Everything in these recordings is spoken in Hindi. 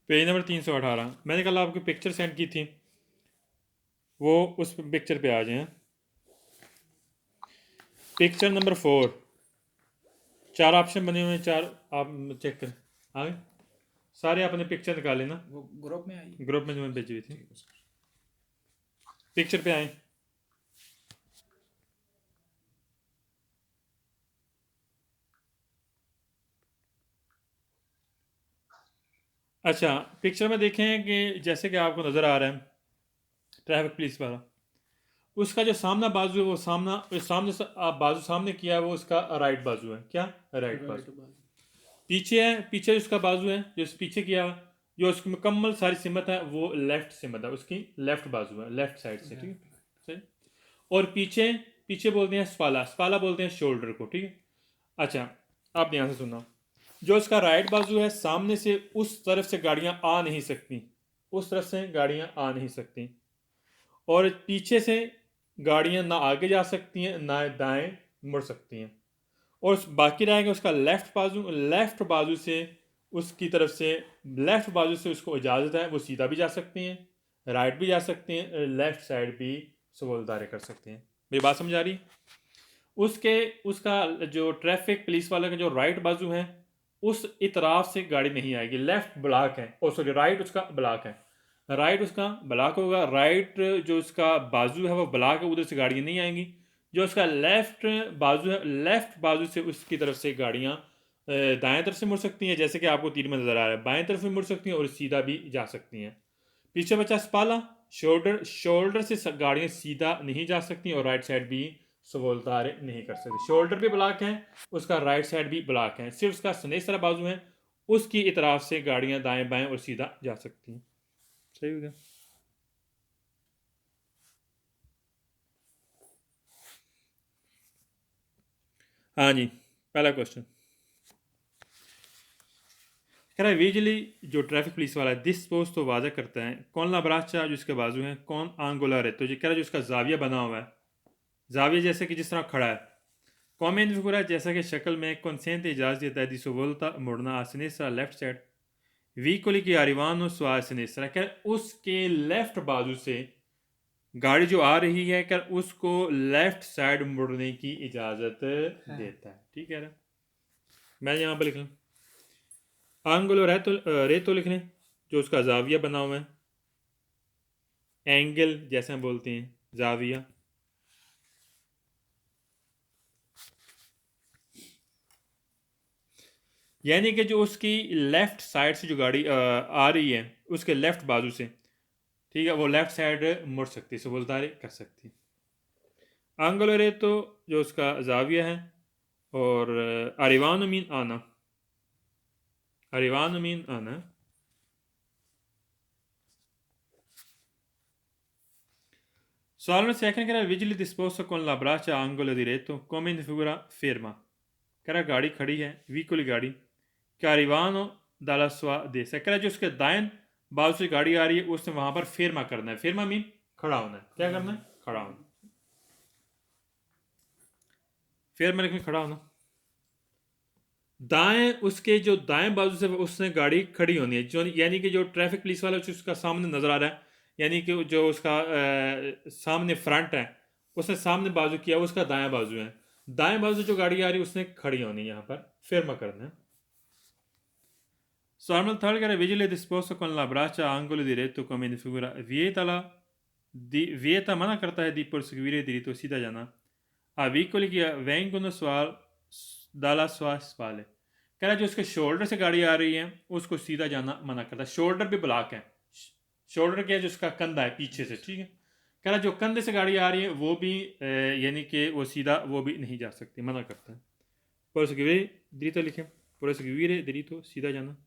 Page number 318। मैंने कल आपको पिक्चर सेंड की थी, वो उस पिक्चर पे आ जाए। पिक्चर नंबर 4, 4 ऑप्शन बने हुए हैं, 4 आप चेक करें। आ गए सारे, आपने पिक्चर निकाले ना, वो ग्रुप में आई। ग्रुप में जो मैं भेजी हुई थी। ठीक है सर। पिक्चर पे आए। अच्छा, पिक्चर में देखें कि जैसे कि आपको नज़र आ रहा है ट्रैफिक पुलिस वाला, उसका जो सामना बाजू है वो सामने से आप बाजू सामने किया है वो उसका राइट बाजू है। क्या? राइट राइट बाजू। बाजू। पीछे है, पीछे उसका बाजू है जो पीछे किया हुआ, जो उसकी मुकम्मल सारी सिमत है वो लेफ्ट सिमत है, उसकी लेफ्ट बाजू है, लेफ्ट साइड से। ठीक है, सही। और पीछे, पीछे बोलते हैं स्पाला, स्पाला बोलते हैं शोल्डर को। ठीक है। अच्छा, आप ध्यान से सुनना, जो इसका राइट बाजू है सामने से उस तरफ से गाड़ियां आ नहीं सकती, उस तरफ से गाड़ियां आ नहीं सकती। और पीछे से गाड़ियां ना आगे जा सकती हैं ना दाएं मुड़ सकती हैं। और बाकी रहेगा उसका लेफ्ट बाजू, लेफ्ट बाजू से उसकी तरफ से, लेफ्ट बाजू से उसको इजाज़त है वो सीधा भी जा सकती हैं, राइट भी जा सकती हैं, लेफ्ट साइड भी सवोलदारे कर सकते हैं। मेरी बात समझ आ रही? उसके उसका जो ट्रैफिक पुलिस वाले का जो राइट बाजू है उस इतराफ से गाड़ी नहीं आएगी, लेफ्ट ब्लॉक है, ओ सॉरी राइट उसका ब्लॉक है, राइट उसका ब्लॉक होगा, राइट जो उसका बाजू है वो ब्लॉक है, उधर से गाड़ियाँ नहीं आएंगी। जो उसका लेफ्ट बाजू है, लेफ्ट बाजू से उसकी तरफ से गाड़ियाँ दाएं तरफ से मुड़ सकती हैं, जैसे कि आपको तीर में नज़र आ रहा है, बाएं तरफ भी मुड़ सकती हैं और सीधा भी जा सकती हैं। पीछे बचा स्पाला, शोल्डर, शोल्डर से गाड़ियाँ सीधा नहीं जा सकती और राइट साइड भी सवोलतारे नहीं कर सकती। शोल्डर भी ब्लॉक है, उसका राइट साइड भी ब्लॉक है, सिर्फ उसका सनेसरा बाजू है, उसकी इतराफ से गाड़ियाँ दाएं बाएं और सीधा जा सकती हैं। सही हो गया? हाँ जी, पहला क्वेश्चन कह रहा है विजिली जो ट्रैफिक पुलिस वाला है दिस पोस्ट तो वाजा करता है कौन ला ब्राचा जो इसके बाजू है, कौन आंगुलर है, तो ये कह रहा है जो इसका जाविया बना हुआ है, जाविया जैसे कि जिस तरह खड़ा है, कॉमेंट फिगुरा जैसा कि शक्ल में consente इजाज़त देता है di volta मुड़ना a sinistra left side, vehicle की arrivano su a sinistra, क्या उसके लेफ्ट बाजू से गाड़ी जो आ रही है क्या उसको लेफ्ट साइड मुड़ने की इजाज़त देता है। ठीक है, मैं यहाँ पर लिख लूँ आंगुलो रेतो लिख लें, जो उसका जाविया बना हुआ है, एंगल जैसे हम बोलते हैं जाविया, यानी कि जो उसकी लेफ्ट साइड से जो गाड़ी आ रही है उसके लेफ्ट बाजू से, ठीक है, वो लेफ्ट साइड मुड़ सकती है, सबुलदारी कर सकती है। एंगुलर तो जो उसका जाविया है, और अरिवानो मीन आना, अरिवानो मीन आना। सवाल में सेकंड कह रहा है विजिली disposto con la braccia angolo diretto come in figura ferma, कह रहा गाड़ी खड़ी है व्हीकल गाड़ी, क्या अरिवानो dalla sua destra, कह रहा जो उसके दाएं बाजू से गाड़ी आ रही है उसने वहां पर फेरमा करना है, फेरमा मीन खड़ा होना है, क्या करना है, खड़ा होना, फेरमा लिखने खड़ा होना, दाएं उसके जो दाएं बाजू से उसने गाड़ी खड़ी होनी है, जो यानी कि जो ट्रैफिक पुलिस वाला उसका सामने नजर आ रहा है, यानी कि जो उसका सामने फ्रंट है उसने सामने बाजू किया उसका दाएं बाजू है, दाएं बाजू जो गाड़ी आ रही है उसने खड़ी होनी है, यहाँ पर फेरमा करना है। Stormal third era vigile disposto con la braccia a angolo diretto come in figura vieta मना करता है di proseguire diritto सीधा जाना a veicoli che vengono dalla sua spalle, कह रहा है जो उसके शोल्डर से गाड़ी आ रही है उसको सीधा जाना मना करता है, शोल्डर भी ब्लॉक है, शोल्डर क्या है जो उसका कंधा है पीछे से। ठीक है, कह रहा है जो कंधे से गाड़ी आ रही है वो भी यानी कि वो सीधा वो भी नहीं जा सकती, मना करता है। proseguire diritto लिखे, proseguire diritto सीधा जाना।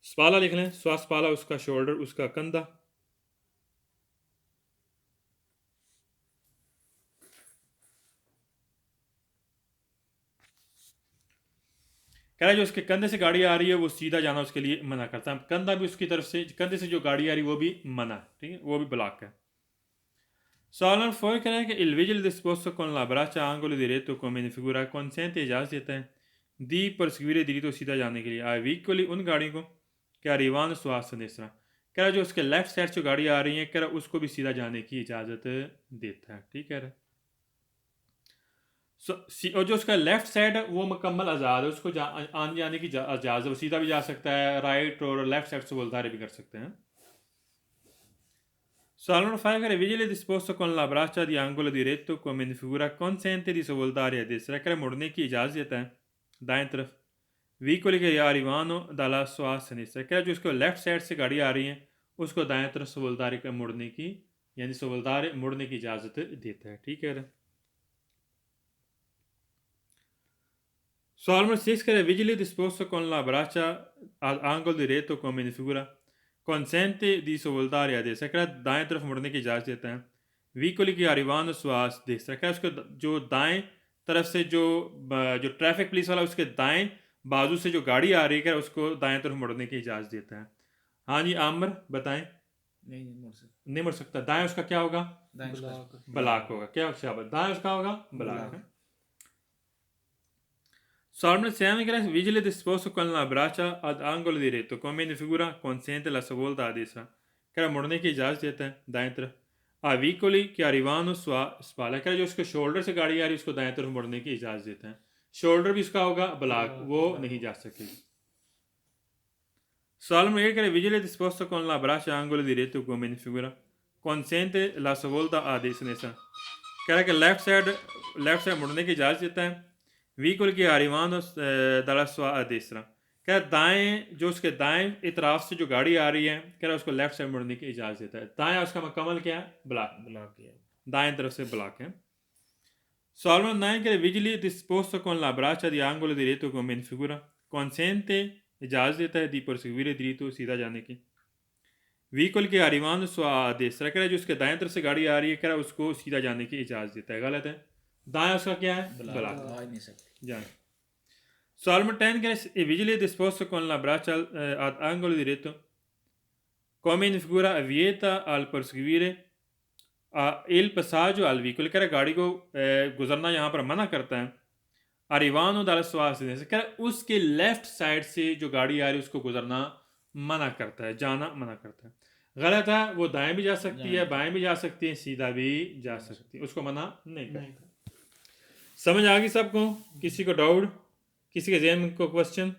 स्पाला लिख लें, स्वास्पाला उसका शोल्डर उसका कंधा, कह रहा है जो उसके कंधे से गाड़ी आ रही है वो सीधा जाना उसके लिए मना करता है, कंधा भी उसकी तरफ से, कंधे से जो गाड़ी आ रही है वो भी मना है, ठीक है, वो भी ब्लॉक है. Sono poi cree che il vigile disposto con la braccia a angolo diretto come in figura consente इजाज़त देता है di perseguire diritto सीधा जाने के लिए ai veicoli उन गाड़ियों को che arrivano su a sinistra. कह रहा जो उसके लेफ्ट साइड से गाड़ी आ रही है कह रहा उसको भी सीधा जाने की इजाज़त देता है, ठीक है. और जो उसका लेफ्ट साइड है वो मुकम्मल आज़ाद है, उसको आने जाने की इजाज़त, वो सीधा भी जा सकता है, राइट और लेफ्ट साइड से बोलदारे भी कर सकते हैं. Sono fare vigile disposto con la braccia di angolo diretto come in figura consente di svoltare a destra che मुड़ने की इजाज़त देता है दाएं तरफ व्हीकल के arrivano dalla sua sinistra, क्या जो उसको लेफ्ट साइड से गाड़ी आ रही है उसको दाएं तरफ सवलदारी का मुड़ने की यानी सवलदार मुड़ने की इजाज़त देता है, ठीक है. Solomon 6 che vigile disposto con la braccia all'angolo diretto come in figura consente di svoltare a destra, क्या दाएं तरफ मुड़ने की इजाज़त देता है व्हीकल की arrivano sulla destra, क्या उसको जो दाएं तरफ से जो ट्रैफिक पुलिस वाला उसके दाएं बाजू से जो गाड़ी आ रही है उसको दाएं तरफ मुड़ने की इजाज़त देता है. हाँ जी आमर बताएं. नहीं मुड़ सकता, दाएं उसका क्या होगा, ब्लॉक होगा. क्या दाएं उसका होगा ब्लॉक है. Solomon Sam vigile disposto con la braccia ad angolo diretto come in figura consente la svolta a destra, क्या मुड़ने की इजाज़त देता है दाएं तरफ a vicoli che arrivano sua spalla, क्या जो उसके शोल्डर से गाड़ी आ रही है उसको दाएं तरफ मुड़ने की इजाज़त देता है. शोल्डर भी उसका होगा ब्लॉक, वो नहीं जा सकेगी. Solomon vigile disposto con la braccia ad angolo diretto come in figura consente la svolta a destra, कह रहा है कि लेफ्ट साइड मुड़ने की इजाज़त देता है व्हीकल की arrivano dalla sua a destra, क्या दाएं जो उसके दाएं इतराफ से जो गाड़ी आ रही है कह रहा उसको लेफ्ट साइड मुड़ने की इजाज़त देता है. दाएं उसका मुकम्मल क्या है ब्लॉक है, दाएं तरफ से ब्लॉक है. Solomon 9 che vigili disposto con la braccia di angolo diretto come in figura consente इजाज़त देता है di perseguire diritto सीधा जाने की व्हीकल के arrivando sua a destra, कह रहा है जो उसके दाएं तरफ से गाड़ी आ रही है कह रहा उसको सीधा जाने की इजाज़त देता है. गलत है, दाएं उसका क्या है ब्लॉक जान. Solomon 10 che è vigile disposto con la braccia ad angolo diretto come in figura vieta al perseguire il passaggio al veicolo, कह रहा गाड़ी को गुजरना यहाँ पर मना करता है arrivano dalla sua sinistra, कह रहा उसके लेफ्ट साइड से जो गाड़ी आ रही है उसको गुजरना मना करता है, जाना मना करता है. गलत है, वो दाएं भी जा सकती है, बाएं भी जा सकती है, सीधा भी जा सकती है, उसको मना नहीं करता. समझ आ गई सबको, किसी को डाउट, किसी के ज़हन को क्वेश्चन?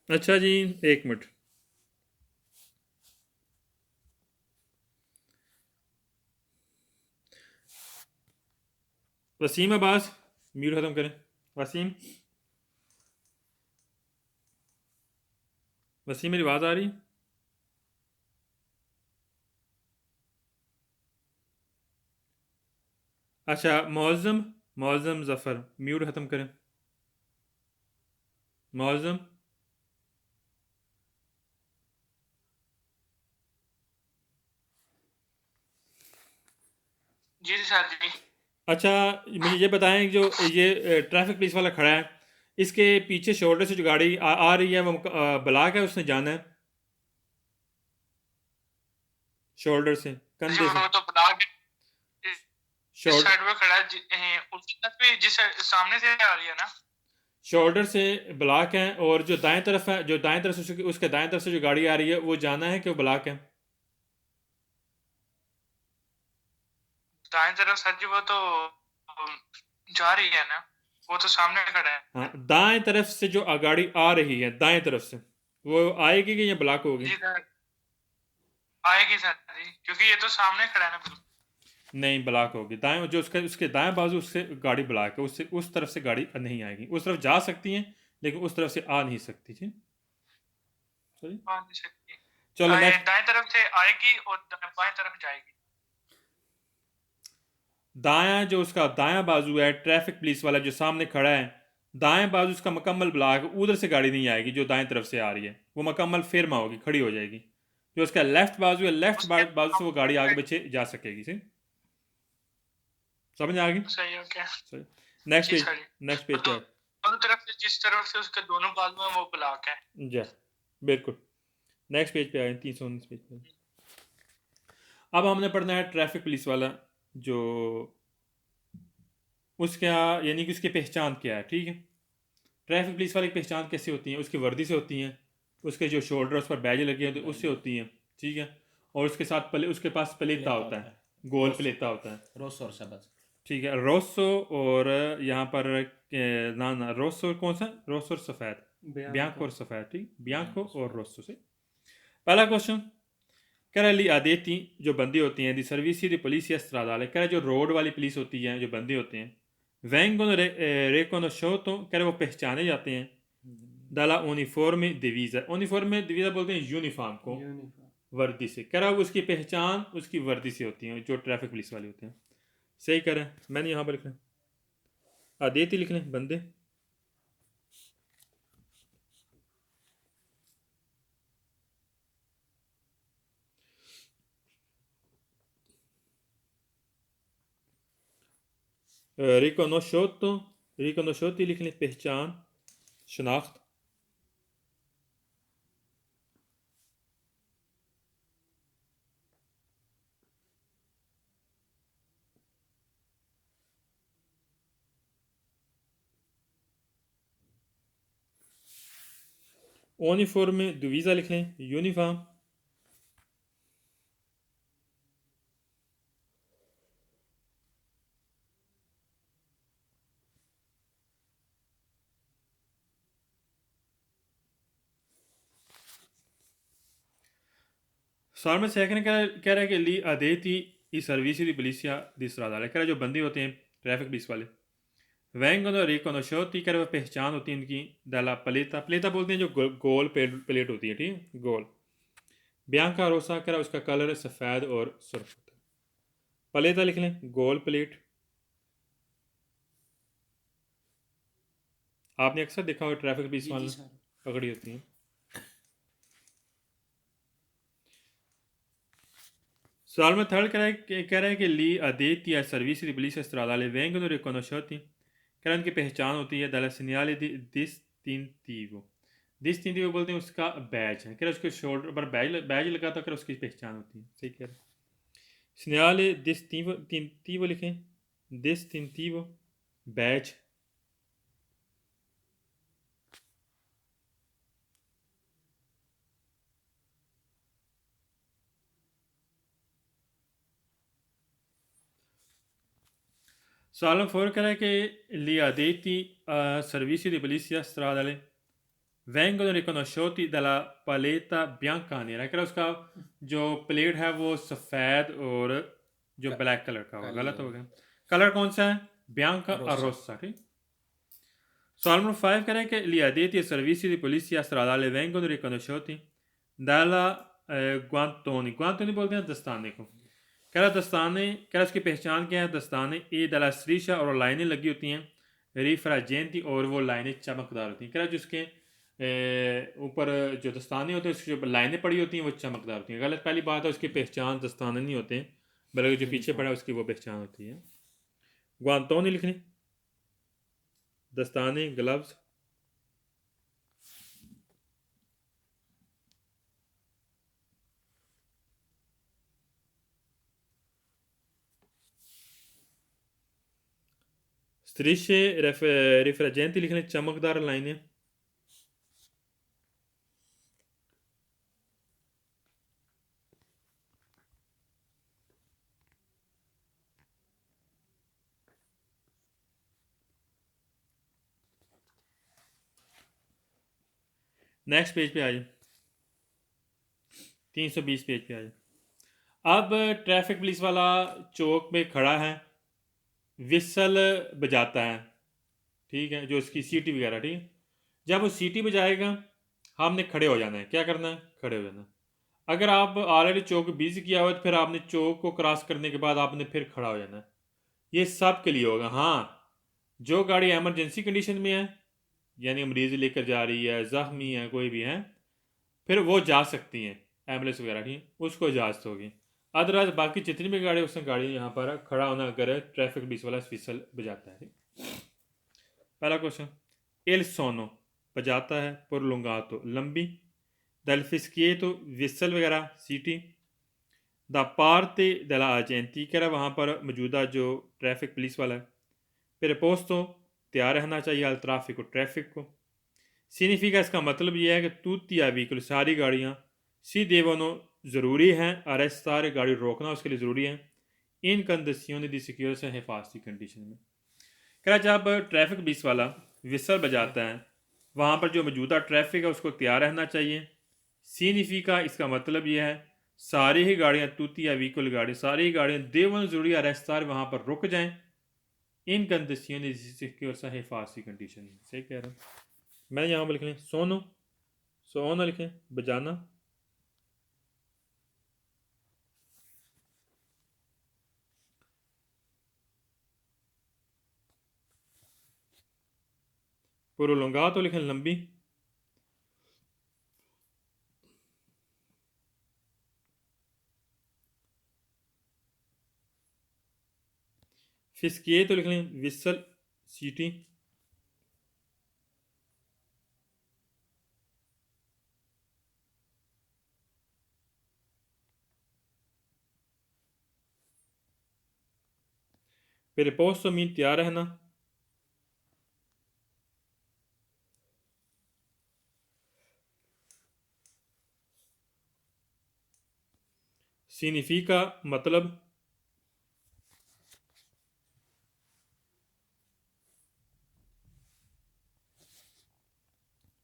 अच्छा जी, एक मिनट. वसीम अब्बास म्यूट ख़त्म करें. वसीम मेरी आवाज़ आ रही? अच्छा मौज़म ज़फ़र म्यूट ख़त्म करें. मौज़म जी सर जी. अच्छा मुझे ये बताएं जो ये ट्रैफिक पुलिस वाला खड़ा है इसके पीछे शोल्डर से जो गाड़ी आ रही है वो ब्लॉक है, उसने जाना है शोल्डर से कंधे से वो तो ब्लॉक है, इस साइड पे खड़ा है, उसकी तरफ भी जिस सामने से आ रही है ना शोल्डर से ब्लॉक है, और जो दाएं तरफ है, जो दाएं तरफ से उसके दाएं तरफ से जो गाड़ी आ रही है वो जाना है कि वो ब्लॉक है? दाएं तरफ सर जी वो तो जा रही है ना, वो तो सामने खड़ा है. हाँ, दाएं तरफ से जो गाड़ी आ रही है दाएं तरफ से वो आएगी कि ये ब्लॉक होगी? जी सर आएगी सर जी, क्योंकि ये तो सामने खड़ा है ना. नहीं ब्लॉक होगी, दाएं जो उसके दाएं बाजू उससे गाड़ी ब्लॉक है, उससे उस तरफ से गाड़ी नहीं आएगी. उस तरफ जा सकती हैं लेकिन उस तरफ से आ नहीं सकती. जी आ नहीं सकती. चलो दाएं तरफ से आएगी और बाएं तरफ जाएगी. दायां जो उसका दायां बाजू है ट्रैफिक पुलिस वाला जो सामने खड़ा है, दाएं बाजू उसका मुकम्मल ब्लॉक, उधर से गाड़ी नहीं आएगी जो दाएं तरफ से आ रही है, वो मुकम्मल फिरमा होगी, खड़ी हो जाएगी. जो उसका लेफ्ट बाजू है, लेफ्ट बाजू से वो गाड़ी आगे पीछे जा सकेगी. सी समझ आ गई? सही हो गया सही। नेक्स्ट जी पेज, सर। नेक्स्ट पेज पे आए। दोनों तरफ से जिस तरफ से उसके दोनों बाजू हैं वो ब्लॉक है। जा, बिल्कुल। नेक्स्ट पेज पे आए, 319 पेज पे। अब हमने पढ़ना है ट्रैफिक पुलिस वाला, जो उसका यानी कि उसकी पहचान क्या है, ठीक है। ट्रैफिक पुलिस वाले की पहचान कैसे होती है? उसकी वर्दी से होती हैं, उसके जो शोल्डर उस पर बैज लगे होते हैं उससे होती हैं, ठीक है। और उसके साथ उसके पास प्लेटा होता है, गोल प्लेटा होता है, रोसो और शबाज। ठीक है। रोसो और यहाँ पर ना ना रोसो कौन सा? रोसो और सफ़ेद, ब्यांको और सफ़ेद, ठीक। ब्यांको और रोसो से। पहला क्वेश्चन कह रहा ली आदेती जो बंदी होती हैं दी सर्विसी दी polizia stradale, कह रहा जो रोड वाली पुलिस होती है, जो बंदी होते हैं, vengono riconosciuto, कह रहा वो पहचाने जाते हैं dalla uniforme divisa, uniforme divisa बोलते हैं यूनिफॉर्म को, वर्दी से। कह रहा उसकी पहचान उसकी वर्दी से होती है, जो ट्रैफिक पुलिस वाले होते हैं। सही कह रहे हैं, मैंने यहाँ पर लिखना है आदेती लिख लें, बंदे। रिकोनोशोतो, रिकोनोशोती लिख लें, पहचान, शनाख्त। यूनिफॉर्म डिवीज़ा लिख लें, यूनिफॉर्म। सवाल में सेकंड कह रहा है कि ली अदेती ई सर्विस दी पुलिसिया दी stradale, कह रहा जो बंदी होते हैं ट्रैफिक पुलिस वाले, vengono riconosciuti, कह रहा वो पहचान होती है इनकी dalla paletta, paletta बोलते हैं जो गोल प्लेट होती है, ठीक है, गोल। बियांका रोसा, कह रहा उसका कलर सफ़ेद और सुर्ख होता है। पलेटा लिख लें, गोल प्लेट। आपने अक्सर देखा होगा ट्रैफिक पुलिस वाले पकड़ी होती हैं। सवाल में थर्ड कह रहा है कि ली अदेती या सर्विस दी पुलिस stradale vengono riconosciuti, कह रहा उनकी पहचान होती है dalla segnale di distintivo, distinctive बोलते हैं उसका बैज है, कह रहा उसके शोल्डर पर बैज लगा था, कर उसकी पहचान होती है। सही कह रहा है। segnale distintivo लिखें, distintivo, बैज। सवाल नंबर 4 कह रहा है कि ली अदेती सर्विस दी पुलिसिया stradale vengono riconosciuti dalla paletta bianca nera, कह रहा उसका जो प्लेट है वो सफ़ेद और जो ब्लैक कलर का होगा। गलत हो गया, कलर कौन सा है? बियांका और रोसा, ठीक। सवाल नंबर 5 कह रहा है कि ली अदेती सर्विस दी पुलिसिया stradale vengono riconosciuti dalla guantoni, guantoni बोलते हैं दस्ताने को। कह रहा दस्ताने, कह रहा उसकी पहचान क्या है? दस्ताने ए दला श्रीशा, और लाइनें लगी होती हैं रिफ्राजेंटी, और वो लाइनें चमकदार होती हैं। कह रहा जिसके ऊपर जो दस्ताने होते हैं उसकी जो लाइनें पड़ी होती हैं वो चमकदार होती हैं। गलत पहली बात है, उसकी पहचान दस्ताने नहीं होते हैं, बल्कि जो पीछे पड़ा है उसकी वो पहचान होती है। गुआंतोनी लिखने, दस्ताने, ग्लव्स। स्त्रीशे रिफ्राजेंटी लिखने, चमकदार लाइनें। नेक्स्ट पेज पे आ जाए, 320 पेज पे आ जाए। अब ट्रैफिक पुलिस वाला चौक में खड़ा है, विसल बजाता है, ठीक है, जो उसकी सीटी वगैरह, ठीक है। जब वो सीटी बजाएगा हमने खड़े हो जाना है। क्या करना है? खड़े हो जाना है। अगर आप ऑलरेडी चौक बिजी किया हुआ है तो फिर आपने चौक को क्रॉस करने के बाद आपने फिर खड़ा हो जाना है। ये सब के लिए होगा। हाँ, जो गाड़ी एमरजेंसी कंडीशन में है, यानी मरीज लेकर जा रही है, ज़ख्मी है, कोई भी है, फिर वो जा सकती हैं एम्बुलेंस वगैरह, ठीक है, उसको इजाज़त होगी। अदरवाइज बाकी जितनी भी गाड़ी उसने गाड़ी यहाँ पर खड़ा होना अगर ट्रैफिक पुलिस वाला विसल बजाता है। पहला क्वेश्चन, एल सोनो बजाता है, प्रोलुंगातो लंबी, दल फिस्किएतो विसल वगैरह सीटी, द पार्टे दला एजेंटी कह रहा वहाँ पर मौजूदा जो ट्रैफिक पुलिस वाला है, प्रेपोस्तो तैयार रहना चाहिए, अल ट्राफिक ट्रैफिक को, सिग्निफिका इसका मतलब यह है कि तुती या व्हीकल सारी गाड़ियाँ, सी देवनो ज़रूरी हैं, अरेस्तार गाड़ी रोकना उसके लिए ज़रूरी है, इन कंडीशन दी सिक्योर से हिफाजती कंडीशन में। कह रहा जब ट्रैफिक पुलिस वाला विसल बजाता है वहाँ पर जो मौजूदा ट्रैफिक है उसको तैयार रहना चाहिए। सिग्निफिका इसका मतलब यह है सारी ही गाड़ियाँ तूती या व्हीकल गाड़ी सारी ही गाड़ियाँ देवन ज़रूरी अरेस्तार वहाँ पर रुक जाएं, इन कंडीशन सिक्योर से हिफाजती कंडीशन से कह रहा हूँ। मैं यहाँ पर लिख लें सोनो, सोना लिखें बजाना, प्रोलुंगातो लिखें लंबी, फिस्किएतो लिख लें विसल सीटी, प्रेपोस्तो मीन तैयार रहना, सिग्निफिका मतलब,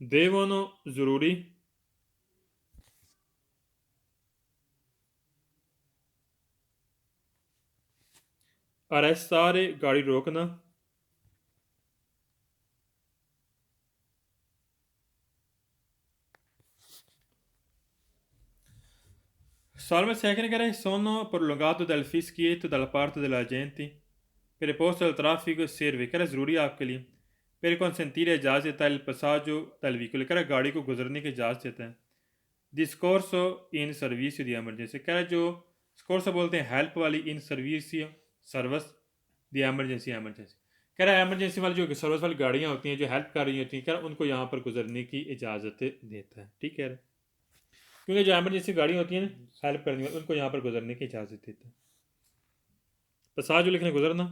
देवनो ज़रूरी, अरेस्तारे गाड़ी रोकना, Salve tecniche sono prolungato dal fischietto dalla parte dell'agente per il posto del traffico serve क्या ज़रूरी है आपके लिए फिर consentire इजाज़त देता है il passaggio dal veicolo क्या गाड़ी को गुजरने की इजाज़त देता है discorso in servizio di emergency क्या जो discorso बोलते हैं हेल्प वाली in servizio service the emergency emergency कह रहा है एमरजेंसी वाली जो सर्विस वाली गाड़ियाँ होती हैं जो हेल्प कर रही होती हैं क्या उनको यहाँ पर गुजरने की इजाज़त देता है। ठीक है, क्योंकि जो एमरजेंसी गाड़ी होती है ना हेल्प करने वाली उनको यहाँ पर गुजरने की इजाज़त देते हैं। पसाज जो लिखने गुजरना,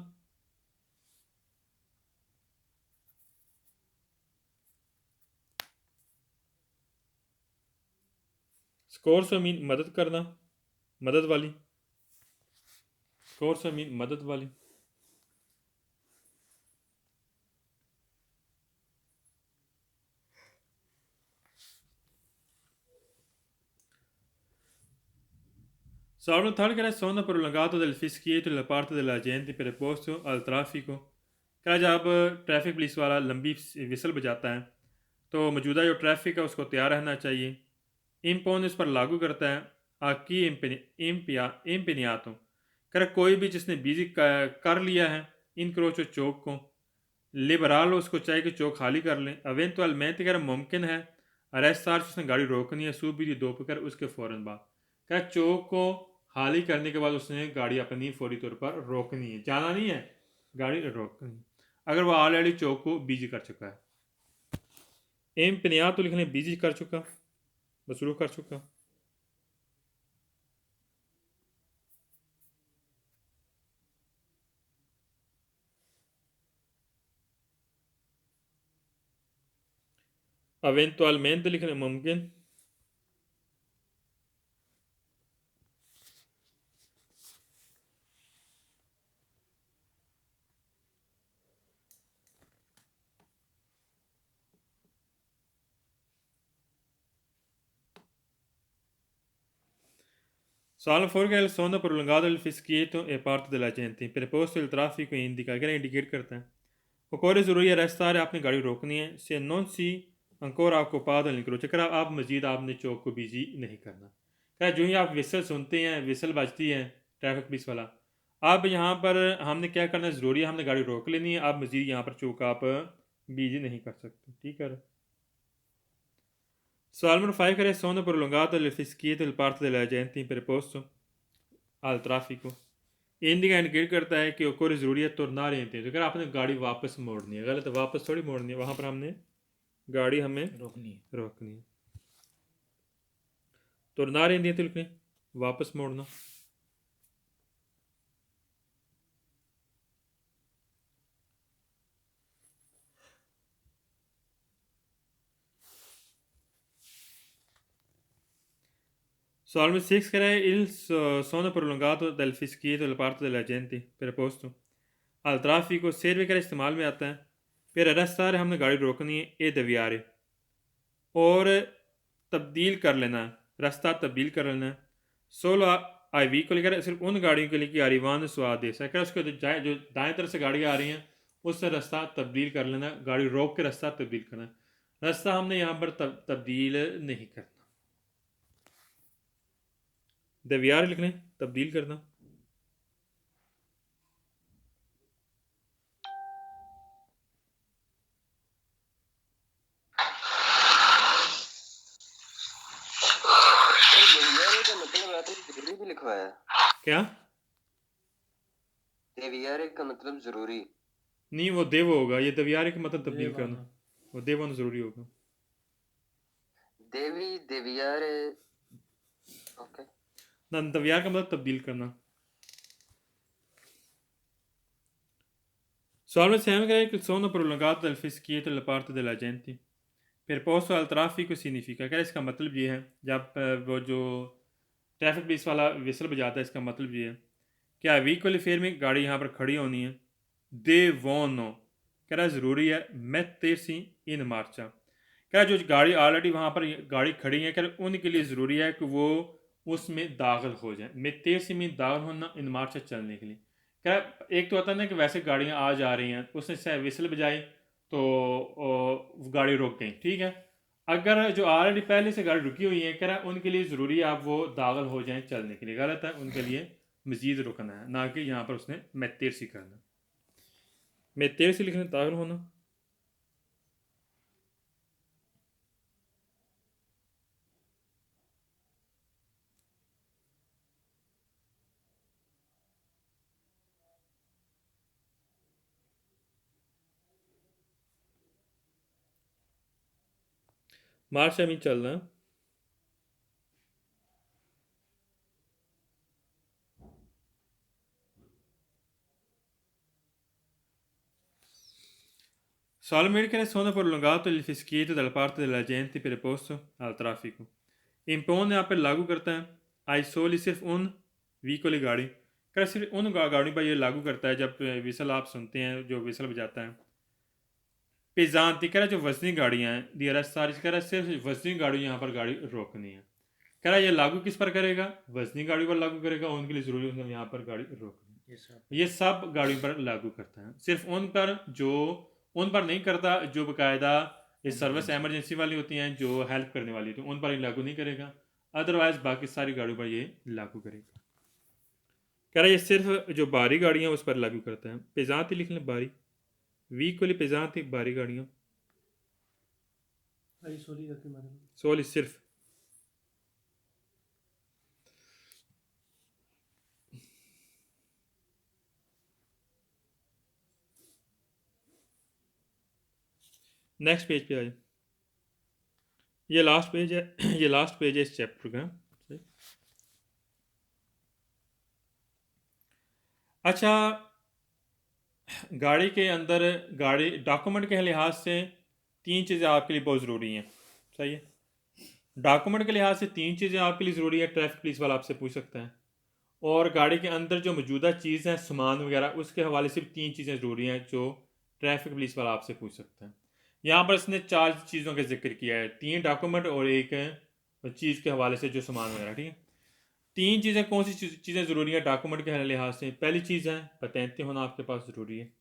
स्कोर से मीन मदद करना, मदद वाली, स्कोर से मीन मदद वाली, Salvo targere sono prolungato del fischietto dalla parte dell'agente preposto al traffico क्या जब ट्रैफिक पुलिस वाला लंबी विसल बजाता है तो मौजूदा जो ट्रैफिक है उसको तैयार रहना चाहिए। इम्पोन इस पर लागू करता है आकी इम्पिनियातो कर कोई भी जिसने बिजी कर लिया है इन क्रोचो चौक को लिबराल उसको चाहिए कि चौक खाली कर लें अवेंतुअल में अगर मुमकिन है अरेस्तार उसने गाड़ी रोकनी है सुबह दोपहर उसके फ़ौरन बाद क्या चौक को खाली करने के बाद उसने गाड़ी अपनी फौरी तौर पर रोकनी है, जाना नहीं है, गाड़ी रोकनी है अगर वो ऑलरेडी चौक को बिजी कर चुका है। एम पिनिया तो लिखने बिजी कर चुका, मसरूफ कर चुका, eventualmente लिखने मुमकिन, Salvo fuori che sono prolungato il fischietto e parte dell'agente preposto il traffico indica क्या इंडिकेट करता है और ज़रूरी है रेस्तार है आपने गाड़ी रोकनी है से नॉन सी अंकोर आपको पादल निकलो चक्कर आप मजीद आपने चौक को बिजी नहीं करना क्या जो ही आप विसल सुनते हैं विसल बजती है ट्रैफिक पुलिस वाला अब यहाँ पर हमने क्या करना ज़रूरी है हमने गाड़ी रोक लेनी है आप मजीद यहाँ पर चौक आप बिजी नहीं कर सकते। ठीक है, सवाल नंबर 5 करें sono prolungato il fischietto il parte dell'agente preposto al traffico indica indicate करता है कि कोई ज़रूरियत तो ना रहती है, तो अगर आपने गाड़ी वापस मोड़नी है, गलत वापस थोड़ी मोड़नी है, वहाँ पर हमने गाड़ी हमें रोकनी है। तो ना रहती है तो वापस मोड़ना। Salmo 6 crea il suono prolungato del fischietto da parte degli agenti preposto al traffico serve का इस्तेमाल में आता है। फिर रफ्तार हमने गाड़ी रोकनी है ए दवियारे और तब्दील कर लेना है, रास्ता तब्दील कर लेना है। सोलो आई वी को लेकर सिर्फ उन गाड़ियों के लिए कि आरिवान स्वाद दे सके, उसके जो दाएं तरफ से गाड़ियाँ आ रही हैं उससे रास्ता तब्दील कर लेना, गाड़ी रोक के रास्ता तब्दील करना। रास्ता हमने यहाँ पर तब्दील नहीं करना, दवियार लिखने तब्दील करना। देवियारे का मतलब आपने जरूरी भी लिखवाया? क्या देवियारे का मतलब जरूरी नहीं, वो देव होगा, ये दवियारे का मतलब तब्दील करना, वो देवन जरूरी होगा। देवी देवियारे ओके ना, दवियार का मतलब तब्दील करना। Solamente sembra che il suono prolungato del fischietto da parte degli agenti preposto al traffico significa क्या इसका मतलब ये है, जब वो जो ट्रैफिक पुलिस वाला विसल बजाता है, इसका मतलब ये है क्या व्हीकल फेयर में गाड़ी यहाँ पर खड़ी होनी है। दे वोनो कह रहा ज़रूरी है mettersi in marcia, क्या जो गाड़ी ऑलरेडी वहाँ पर गाड़ी खड़ी है, क्या उनके लिए ज़रूरी है कि वो उसमें दाखिल हो जाए। mettersi में दाखिल होना, इन मार्चा चलने के लिए। क्या एक तो होता है ना कि वैसे गाड़ियाँ आ जा रही हैं, उसने चाहे विसल बजाई तो गाड़ी रुक गई, ठीक है। अगर जो ऑलरेडी पहले से गाड़ी रुकी हुई है, कह रहा है उनके लिए ज़रूरी है आप वो दाखिल हो जाएं चलने के लिए, गलत है, उनके लिए मज़ीद रुकना है, ना कि यहाँ पर उसने mettersi करना। mettersi लिखना दाखिल होना। मार्च में चलना। Solamente sono prolungato il fischietto dalla parte degli agenti preposto al traffico impone यहाँ पर लागू करता है आई सोली सिर्फ उन व्हीकल गाड़ी कर सिर्फ उन गाड़ियों पर ये लागू करता है जब विसल आप सुनते हैं जो विसल बजाता है। पेजांती कह रहा जो वजनी गाड़ियाँ हैं दी अरस सारी कह रहा सिर्फ वजनी गाड़ी यहाँ पर गाड़ी रोकनी है। कह रहा ये लागू किस पर करेगा, वजनी गाड़ी पर लागू करेगा, उनके लिए ज़रूरी है यहाँ पर गाड़ी रोकनी। ये सब गाड़ियों पर लागू करता है, सिर्फ उन पर जो उन पर नहीं करता जो बाकायदा ये सर्विस एमरजेंसी वाली होती हैं, जो हेल्प करने वाली होती हैं, उन पर ये लागू नहीं करेगा। अदरवाइज बाकी सारी गाड़ियों पर ये लागू करेगा। कह रहा ये सिर्फ जो बारी गाड़ियाँ उस पर लागू करता है। पेजांती लिख लें बारी, व्हीकल पेजांती बारी गाड़ियाँ, सोली सिर्फ। नेक्स्ट पेज पे आए, ये लास्ट पेज है, ये लास्ट पेज है इस चैप्टर का। अच्छा, गाड़ी के अंदर गाड़ी डॉक्यूमेंट के लिहाज से तीन चीज़ें आपके लिए बहुत ज़रूरी हैं, सही है। डॉक्यूमेंट के लिहाज से तीन चीज़ें आपके लिए ज़रूरी है, ट्रैफिक पुलिस वाला आपसे पूछ सकता है। और गाड़ी के अंदर जो मौजूदा चीज़ है, सामान वगैरह, उसके हवाले से भी तीन चीज़ें ज़रूरी हैं जो ट्रैफिक पुलिस वाला आपसे पूछ सकता है। यहाँ पर इसने चार चीज़ों का जिक्र किया है, तीन डॉक्यूमेंट और एक चीज़ के हवाले से जो सामान वगैरह, ठीक है। तीन चीज़ें कौन सी चीज़ें ज़रूरी हैं डॉक्यूमेंट के लिहाज से? पहली चीज़ है पतेंते होना आपके पास ज़रूरी है,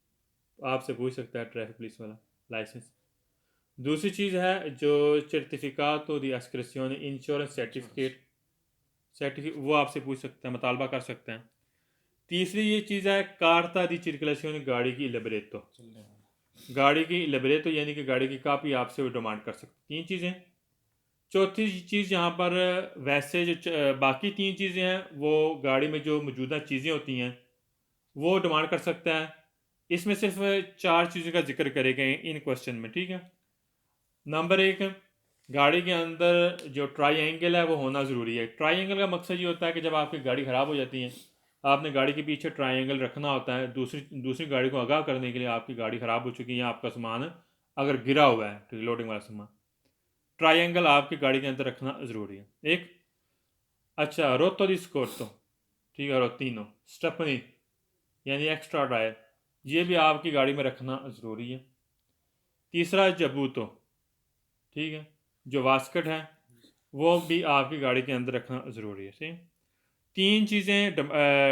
आपसे पूछ सकता है ट्रैफिक पुलिस वाला, लाइसेंस। दूसरी चीज़ है जो सर्टिफिकातो दी अस्क्रिप्शन इंश्योरेंस सर्टिफिकेट वो आपसे पूछ सकता है, मुतालबा कर सकते हैं। तीसरी ये चीज़ है कार्ता दी सर्कुलेशन गाड़ी की लिबरेटो, गाड़ी की लिबरेटो यानी कि गाड़ी की कापी आपसे वो डिमांड कर सकते। तीन चीज़ें। चौथी चीज़ यहाँ पर वैसे जो बाकी 3 चीज़ें हैं वो गाड़ी में जो मौजूदा चीज़ें होती हैं वो डिमांड कर सकता है। इसमें सिर्फ 4 चीज़ों का ज़िक्र करे गए इन क्वेश्चन में, ठीक है। नंबर 1, गाड़ी के अंदर जो ट्राई है वो होना ज़रूरी है। ट्राई का मकसद ये होता है कि जब आपकी गाड़ी ख़राब हो जाती है, आपने गाड़ी के पीछे ट्राई रखना होता है दूसरी दूसरी गाड़ी को आगाह करने के लिए आपकी गाड़ी ख़राब हो चुकी है या आपका सामान अगर गिरा हुआ है, लोडिंग वाला सामान, ट्राई आपकी गाड़ी के अंदर रखना ज़रूरी है। एक अच्छा रोतो दी स्कोर्तो, ठीक है, रोतीनो स्टेपनी यानी एक्स्ट्रा टायर, ये भी आपकी गाड़ी में रखना ज़रूरी है। तीसरा जबूतो, ठीक है, जो वास्कट है वो भी आपकी गाड़ी के अंदर रखना ज़रूरी है। सही, 3 चीज़ें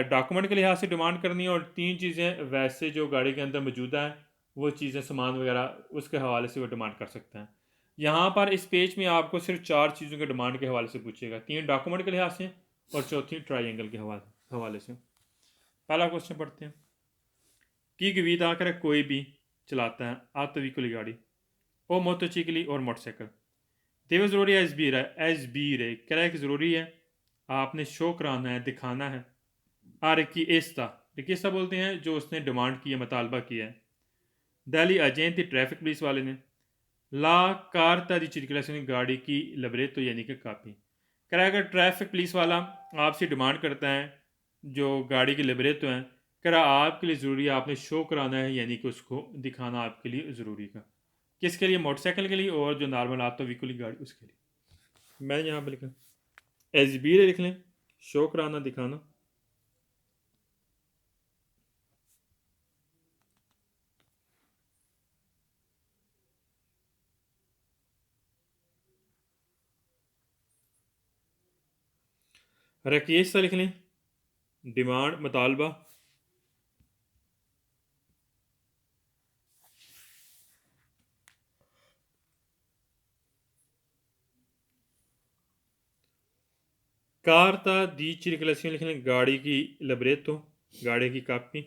डॉक्यूमेंट के लिहाज से डिमांड करनी है और 3 चीज़ें वैसे जो गाड़ी के अंदर मौजूदा है वो चीज़ें सामान वगैरह उसके हवाले से वो डिमांड कर सकते हैं। यहाँ पर इस पेज में आपको सिर्फ 4 चीज़ों के डिमांड के हवाले से पूछेगा, 3 डॉक्यूमेंट के लिहाज से और चौथी ट्रायंगल के हवाले से। पहला क्वेश्चन पढ़ते हैं कि गवीद आकर कोई भी चलाता है आतो व्हीकल गाड़ी और मोटरसाइकिल और मोटरसाइकिल देवे ज़रूरी है एस बी रे कह कि ज़रूरी है आपने शो कराना है, दिखाना है। रिकिस्ता बोलते हैं जो उसने डिमांड की है, मुतालबा किया है। दिल्ली एजेंट थी ट्रैफिक पुलिस वाले ने ला कारता दी चिरकलासन गाड़ी की लबरेतो यानी कि कापी करा, अगर ट्रैफिक पुलिस वाला आपसे डिमांड करता है जो गाड़ी की लबरेतो हैं, करा आपके लिए ज़रूरी है, आपने शो कराना है यानी कि उसको दिखाना आपके लिए ज़रूरी का। किसके लिए? मोटरसाइकिल के लिए और जो नॉर्मल आतो व्हीकल की गाड़ी उसके लिए। मैंने यहाँ पर लिखा एस बी लिख लें, शो कराना, दिखाना। रिक्वेस्ट लिख लें, डिमांड, मुतालबा। कारता दी चिरकलासियों लिख लें, गाड़ी की लबरेतो, गाड़ी की कापी।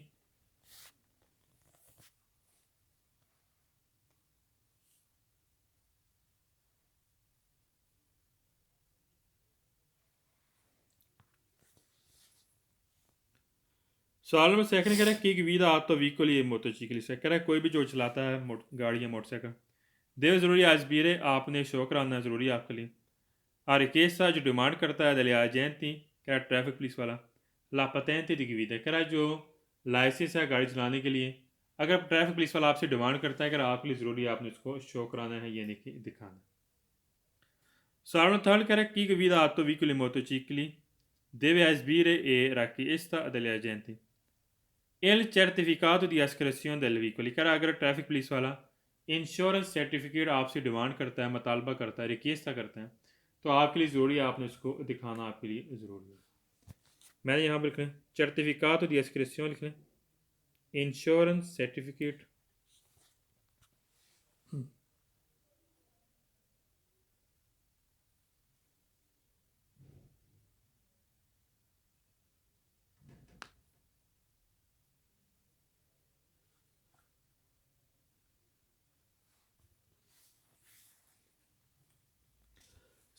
सवाल नंबर सेकंड कह रहा है कि विदा आतो व्हीकल ये मोटरसाइकिल से कह रहा है कोई भी जो चलाता है गाड़ी या मोटरसाइकिल देव ज़रूरी आजबीरे आपने शो कराना ज़रूरी है आपके लिए। और केस सा जो डिमांड करता है दलिया जयंती कह रहा ट्रैफिक पुलिस वाला लापतैंती दिखवीद है, कह रहा जो लाइसेंस है गाड़ी चलाने के लिए, अगर ट्रैफिक पुलिस वाला आपसे डिमांड करता है, अगर आपके लिए ज़रूरी है आपने उसको शो कराना है यानी कि दिखाना। सवाल नंबर थर्ड कह रहा है कि विदा आतो vehicle motorcycle deve esibire e richiesta delle agenti il certificato di assicurazione del veicolo, कह रहा अगर ट्रैफिक पुलिस वाला इंश्योरेंस सर्टिफिकेट आपसे डिमांड करता है, मुतालबा करता है, रिक्वेस्ट करता है, तो आपके लिए ज़रूरी है आपने उसको दिखाना आपके लिए ज़रूरी है। मैंने यहाँ पर लिख लें सर्टिफिकातो दी assicurazione, लिख लें insurance certificate.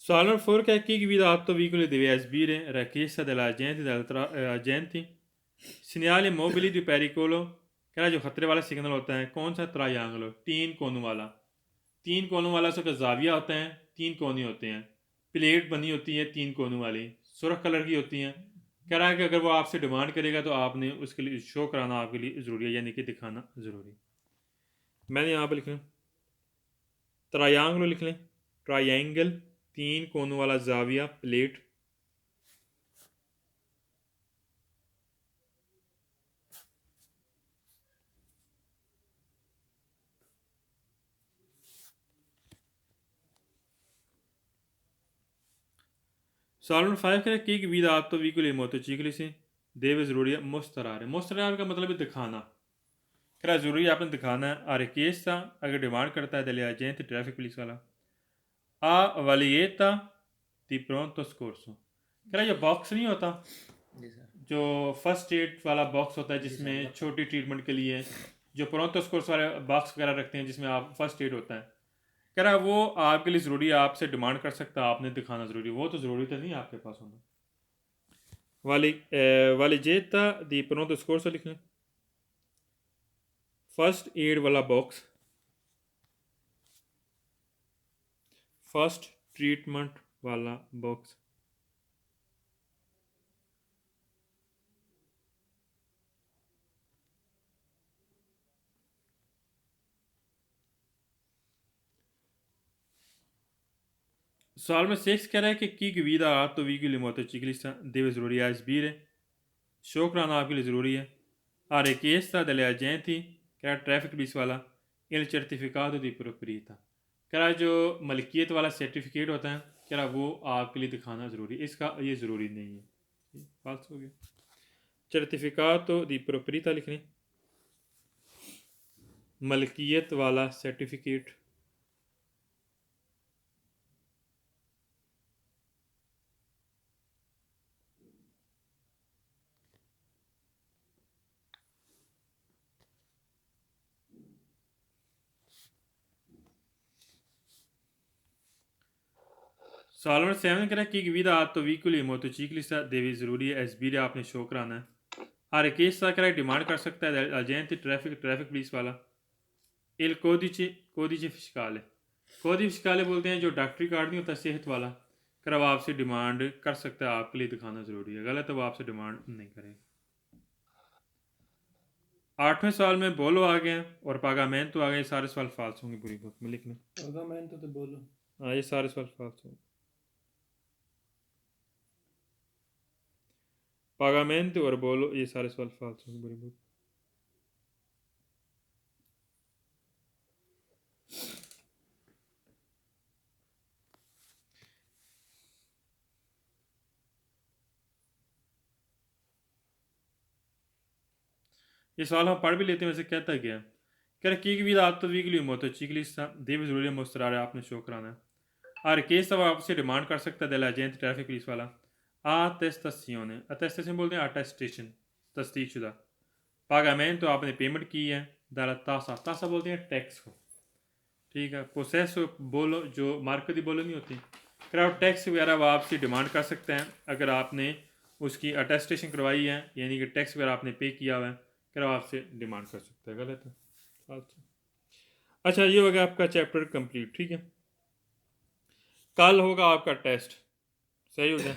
Solo nel fuori che guidato veicoli deve esibire richiesta dell'agente agenti segnali mobili di pericolo, क्या जो खतरे वाला सिग्नल होता है कौन सा? ट्रायंगल, 3 कोनों वाला। 3 कोनों वाला उसका जाविया होता है, 3 कोने होते हैं, प्लेट बनी होती है 3 कोनों वाली, सुर्ख कलर की होती हैं। कह रहा है कि अगर वो आपसे डिमांड करेगा तो आपने उसके लिए शो कराना आपके लिए ज़रूरी है यानी कि दिखाना ज़रूरी। मैंने यहाँ पर लिख लें ट्रायंगल, लिख लें ट्रायंगल, 3 कोनों वाला जाविया प्लेट। सवाल नंबर 5 करें कि विदा तो व्हीकल मोटरसाइकिल से देव ज़रूरी है मुस्तरार है। मुस्तरार का मतलब है दिखाना, कह ज़रूरी है आपने दिखाना है। और केस था अगर डिमांड करता है दलिया जेंट ट्रैफिक पुलिस वाला आ वलिएता दी प्रोंतो स्कोर्सो, कह ये बॉक्स नहीं होता जो फर्स्ट एड वाला बॉक्स होता है जिसमें छोटी ट्रीटमेंट के लिए जो प्रोंतो स्कोर्स वाले बॉक्स वगैरह रखते हैं जिसमें आप फर्स्ट एड होता है, कह रहा वो आपके लिए ज़रूरी है, आपसे डिमांड कर सकता है, आपने दिखाना ज़रूरी है, वो तो ज़रूरी तो नहीं आपके पास होना। वाली जेता दी pronto scorso लिख लें। फर्स्ट एड वाला बॉक्स, फर्स्ट ट्रीटमेंट वाला बॉक्स, सवाल में 6 कह रहा है कि की vida atto vigili motociclista deve sbrigare sbire शोकराना आपके लिए ज़रूरी है। आ richiesta delle agenti कह रहा ट्रैफिक पुलिस वाला il certificato di proprietà कह रहा जो मलकियत वाला सर्टिफिकेट होता है कह रहा वो आपके लिए दिखाना ज़रूरी है, इसका ये ज़रूरी नहीं है। फाल्स हो गया। certificato di proprietà लिखने, मलकियत वाला सर्टिफिकेट, सवाल नंबर 7 कह रहा है कि vida atto vigili motociclista devi ज़रूरी है एसबीरे आपने शो कराना है। हर केस सा कह रहा है डिमांड कर सकता है एजेंट ट्रैफिक पुलिस वाला il codice fiscale, कोडी फिस्काले बोलते हैं जो डॉक्टरी कार्ड नहीं होता सेहत वाला, कर वो आपसे डिमांड कर सकता है, आपके लिए दिखाना ज़रूरी है, गलत है वो आपसे डिमांड नहीं करेगा। 8वें सवाल में बोलो आ गए और पागामेंटो आ गए, सारे सवाल फाल्स होंगे पूरी बुक में लिखना। पागामेंटो तो बोलो, हाँ ये सारे सवाल फाल्स होंगे। पागामेंटो और बोलो ये सारे सवाल फाल्स होंगे पूरी बुक। ये सवाल हम पढ़ भी लेते हैं, वैसे कहता क्या है, कह रहे की vida atto vigili motociclista deve ज़रूरी मोस्तरार आपने शो कराना है। हर केस तब आपसे डिमांड कर सकता है एजेंट ट्रैफिक पुलिस वाला अटेस्टेशियोने, अटेस्टेशन बोलते हैं अटेस्टेशन, तस्दीक शुदा, पागामेंट तो आपने पेमेंट की है, दाला तासा, तासा बोलते हैं टैक्स को, ठीक है। प्रोसेस बोलो जो मार्केट की बोलो नहीं होती, क्राउड टैक्स वगैरह वो आपसे डिमांड कर सकते हैं अगर आपने उसकी अटेस्टेशन करवाई है, यानी कि टैक्स वगैरह आपने पे किया हुआ है, फिर आपसे डिमांड कर सकते हैं, गलत है। अच्छा ये हो गया आपका चैप्टर कंप्लीट, ठीक है। कल होगा आपका टेस्ट, सही हो गया।